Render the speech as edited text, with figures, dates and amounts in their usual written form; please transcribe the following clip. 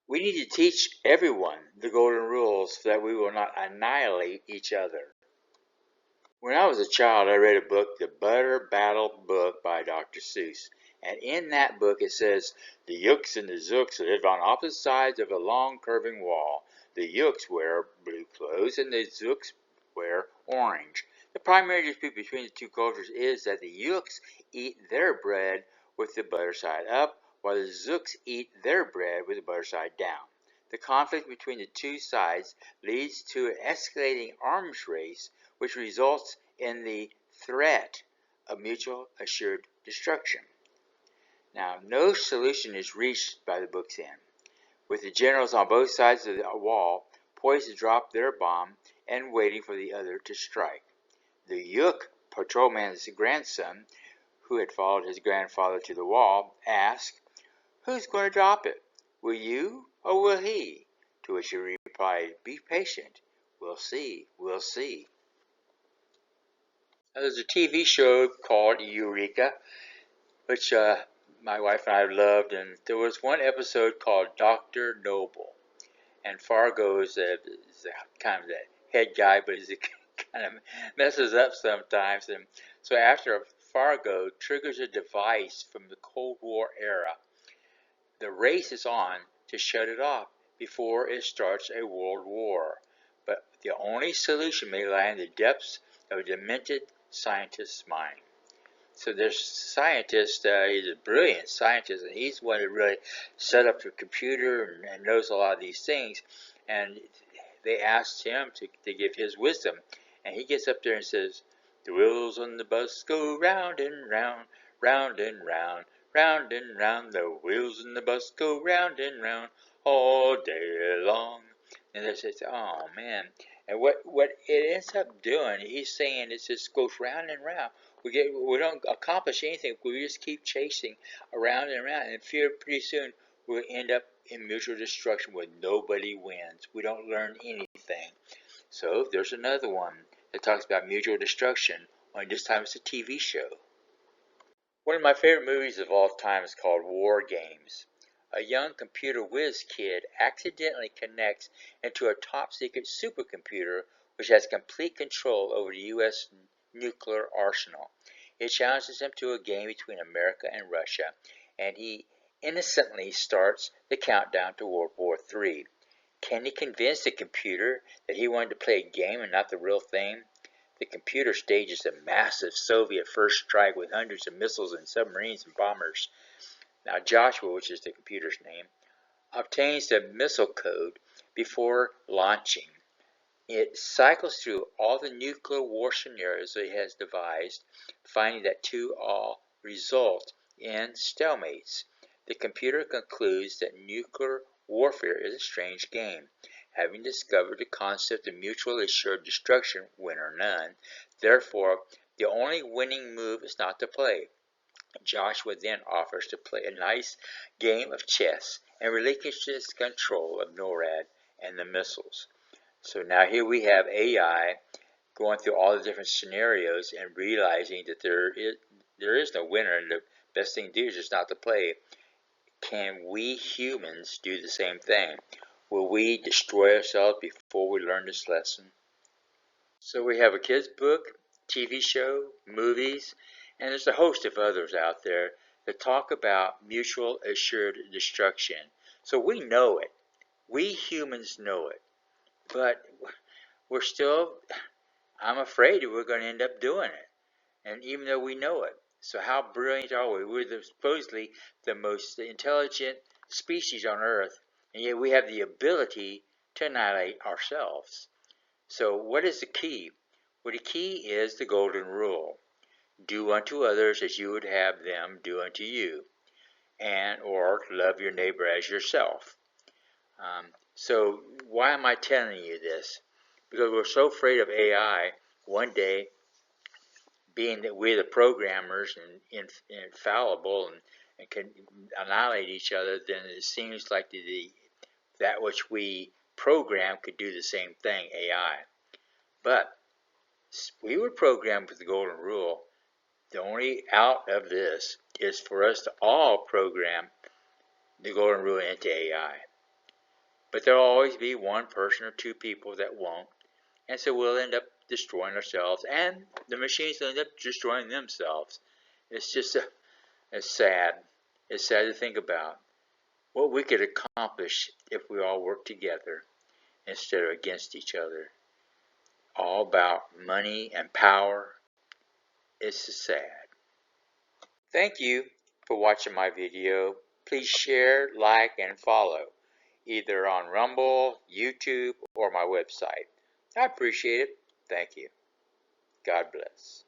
We need to teach everyone the golden rules so that we will not annihilate each other. When I was a child, I read a book, The Butter Battle Book by Dr. Seuss. And in that book it says, the Yooks and the Zooks live on opposite sides of a long curving wall. The Yooks wear blue clothes and the Zooks wear orange. The primary dispute between the two cultures is that the Yooks eat their bread with the butter side up, while the Zooks eat their bread with the butter side down. The conflict between the two sides leads to an escalating arms race, which results in the threat of mutual assured destruction. Now, no solution is reached by the book's end, with the generals on both sides of the wall poised to drop their bomb and waiting for the other to strike. The Yook patrolman's grandson, who had followed his grandfather to the wall, asked, "Who's going to drop it? Will you or will he?" To which he replied, "Be patient. We'll see, we'll see." There's a TV show called Eureka, which my wife and I loved, and there was one episode called Dr. Noble. And Fargo is kind of the head guy, but he kind of messes up sometimes. And so after Fargo triggers a device from the Cold War era, the race is on to shut it off before it starts a world war. But the only solution may lie in the depths of a demented scientist's mind. So this scientist, he's a brilliant scientist, and he's the one that really set up the computer and knows a lot of these things. And they asked him to give his wisdom. And he gets up there and says, "The wheels on the bus go round and round, round and round, round and round. The wheels on the bus go round and round all day long." And they said, "Oh man." And what it ends up doing, he's saying it just goes round and round. We don't accomplish anything. We just keep chasing around and around, and pretty soon we'll end up in mutual destruction where nobody wins. We don't learn anything. So there's another one that talks about mutual destruction. Only this time it's a TV show. One of my favorite movies of all time is called War Games. A young computer whiz kid accidentally connects into a top-secret supercomputer which has complete control over the U.S. nuclear arsenal. It challenges him to a game between America and Russia, and he innocently starts the countdown to World War III. Can he convince the computer that he wanted to play a game and not the real thing? The computer stages a massive Soviet first strike with hundreds of missiles and submarines and bombers. Now Joshua, which is the computer's name, obtains the missile code before launching. It cycles through all the nuclear war scenarios it has devised, finding that two all result in stalemates. The computer concludes that nuclear warfare is a strange game. Having discovered the concept of mutually assured destruction, win or none, therefore, the only winning move is not to play. Joshua then offers to play a nice game of chess and relinquishes control of NORAD and the missiles. So now here we have AI going through all the different scenarios and realizing that there is no winner, and the best thing to do is just not to play. Can we humans do the same thing? Will we destroy ourselves before we learn this lesson? So we have a kid's book, TV show, movies, and there's a host of others out there that talk about mutual assured destruction. So we know it. We humans know it. But we're still, I'm afraid we're going to end up doing it. And even though we know it. So how brilliant are we? We're supposedly the most intelligent species on Earth, and yet we have the ability to annihilate ourselves. So what is the key? Well, the key is the golden rule. Do unto others as you would have them do unto you, and or love your neighbor as yourself. So why am I telling you this? Because we're so afraid of AI one day being that we're the programmers and infallible and can annihilate each other, then it seems like that which we program could do the same thing, AI. But we were programmed with the golden rule. The only out of this is for us to all program the golden rule into AI. But there'll always be one person or two people that won't. And so we'll end up destroying ourselves, and the machines will end up destroying themselves. It's just it's sad. It's sad to think about what we could accomplish if we all worked together instead of against each other. All about money and power. It's just sad. Thank you for watching my video. Please share, like, and follow, either on Rumble, YouTube, or my website. I appreciate it. Thank you. God bless.